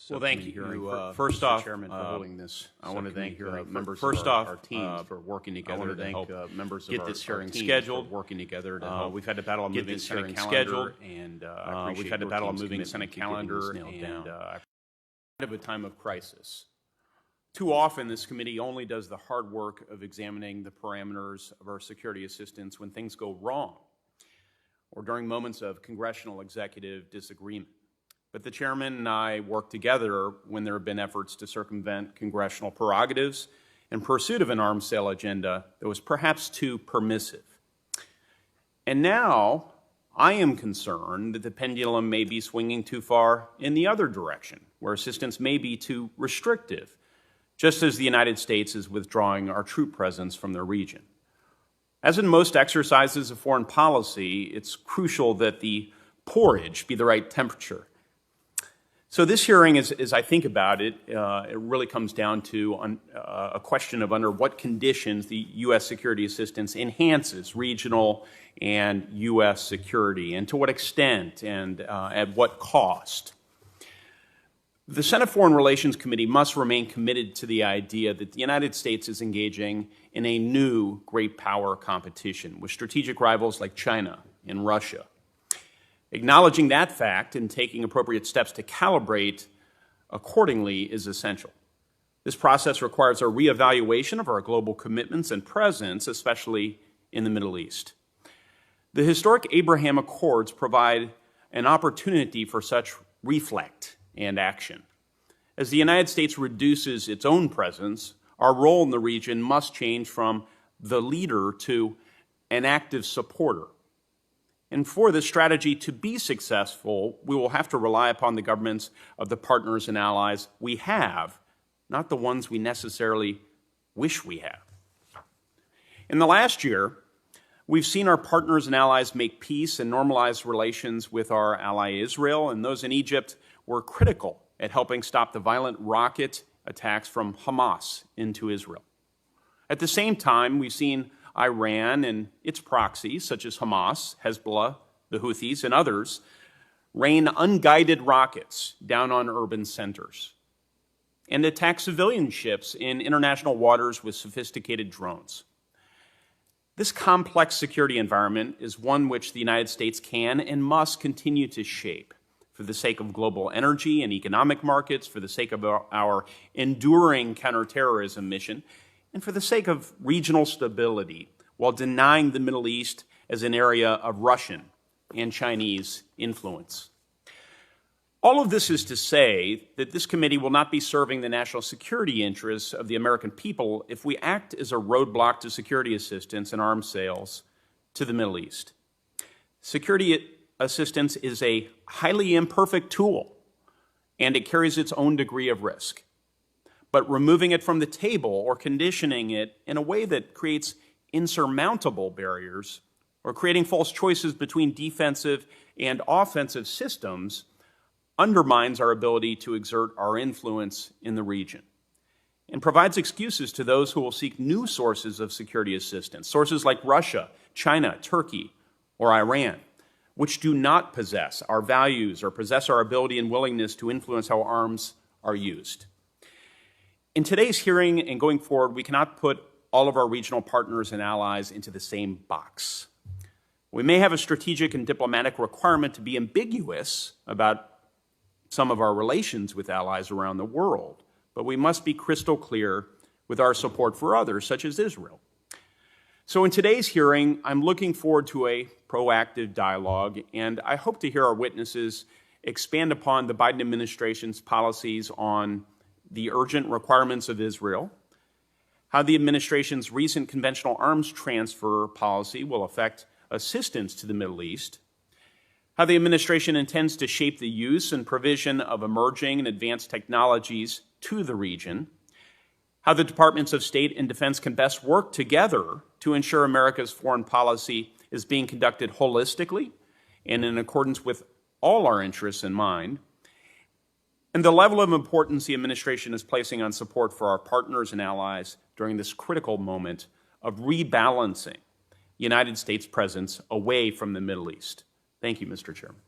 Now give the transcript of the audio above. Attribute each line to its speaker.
Speaker 1: Well, thank you.
Speaker 2: First
Speaker 1: Mr.
Speaker 2: off,
Speaker 1: Chairman, for holding this.
Speaker 2: I want to thank
Speaker 1: members
Speaker 2: first
Speaker 1: of
Speaker 2: off
Speaker 1: our teams for working together to help
Speaker 2: members
Speaker 1: get
Speaker 2: of
Speaker 1: this
Speaker 2: our
Speaker 1: hearing
Speaker 2: teams
Speaker 1: scheduled.
Speaker 2: for working together to help
Speaker 1: We've had to battle a
Speaker 2: get
Speaker 1: moving
Speaker 2: this
Speaker 1: Senate
Speaker 2: hearing
Speaker 1: calendar,
Speaker 2: scheduled,
Speaker 1: and
Speaker 2: we've had to battle a moving Senate calendar, and of a time of crisis. Too often, this committee only does the hard work of examining the parameters of our security assistance when things go wrong or during moments of congressional executive disagreement. But the chairman and I work together when there have been efforts to circumvent congressional prerogatives in pursuit of an arms sale agenda that was perhaps too permissive. And now I am concerned that the pendulum may be swinging too far in the other direction, where assistance may be too restrictive, just as the United States is withdrawing our troop presence from the region. As in most exercises of foreign policy, it's crucial that the porridge be the right temperature. So this hearing, as I think about it, it really comes down to a question of under what conditions the U.S. security assistance enhances regional and U.S. security, and to what extent and at what cost. The Senate Foreign Relations Committee must remain committed to the idea that the United States is engaging in a new great power competition with strategic rivals like China and Russia. Acknowledging that fact and taking appropriate steps to calibrate accordingly is essential. This process requires a reevaluation of our global commitments and presence, especially in the Middle East. The historic Abraham Accords provide an opportunity for such reflect and action. As the United States reduces its own presence, our role in the region must change from the leader to an active supporter. And for this strategy to be successful, we will have to rely upon the governments of the partners and allies we have, not the ones we necessarily wish we have. In the last year, we've seen our partners and allies make peace and normalize relations with our ally Israel, and those in Egypt were critical at helping stop the violent rocket attacks from Hamas into Israel. At the same time, we've seen Iran and its proxies, such as Hamas, Hezbollah, the Houthis, and others, rain unguided rockets down on urban centers and attack civilian ships in international waters with sophisticated drones. This complex security environment is one which the United States can and must continue to shape for the sake of global energy and economic markets, for the sake of our enduring counterterrorism mission, and for the sake of regional stability, while denying the Middle East as an area of Russian and Chinese influence. All of this is to say that this committee will not be serving the national security interests of the American people if we act as a roadblock to security assistance and arms sales to the Middle East. Security assistance is a highly imperfect tool, and it carries its own degree of risk. But removing it from the table or conditioning it in a way that creates insurmountable barriers or creating false choices between defensive and offensive systems undermines our ability to exert our influence in the region and provides excuses to those who will seek new sources of security assistance, sources like Russia, China, Turkey, or Iran, which do not possess our values or possess our ability and willingness to influence how arms are used. In today's hearing and going forward, we cannot put all of our regional partners and allies into the same box. We may have a strategic and diplomatic requirement to be ambiguous about some of our relations with allies around the world, but we must be crystal clear with our support for others, such as Israel. So in today's hearing, I'm looking forward to a proactive dialogue, and I hope to hear our witnesses expand upon the Biden administration's policies on the urgent requirements of Israel, how the administration's recent conventional arms transfer policy will affect assistance to the Middle East, how the administration intends to shape the use and provision of emerging and advanced technologies to the region, how the Departments of State and Defense can best work together to ensure America's foreign policy is being conducted holistically and in accordance with all our interests in mind, and the level of importance the administration is placing on support for our partners and allies during this critical moment of rebalancing the United States' presence away from the Middle East. Thank you, Mr. Chairman.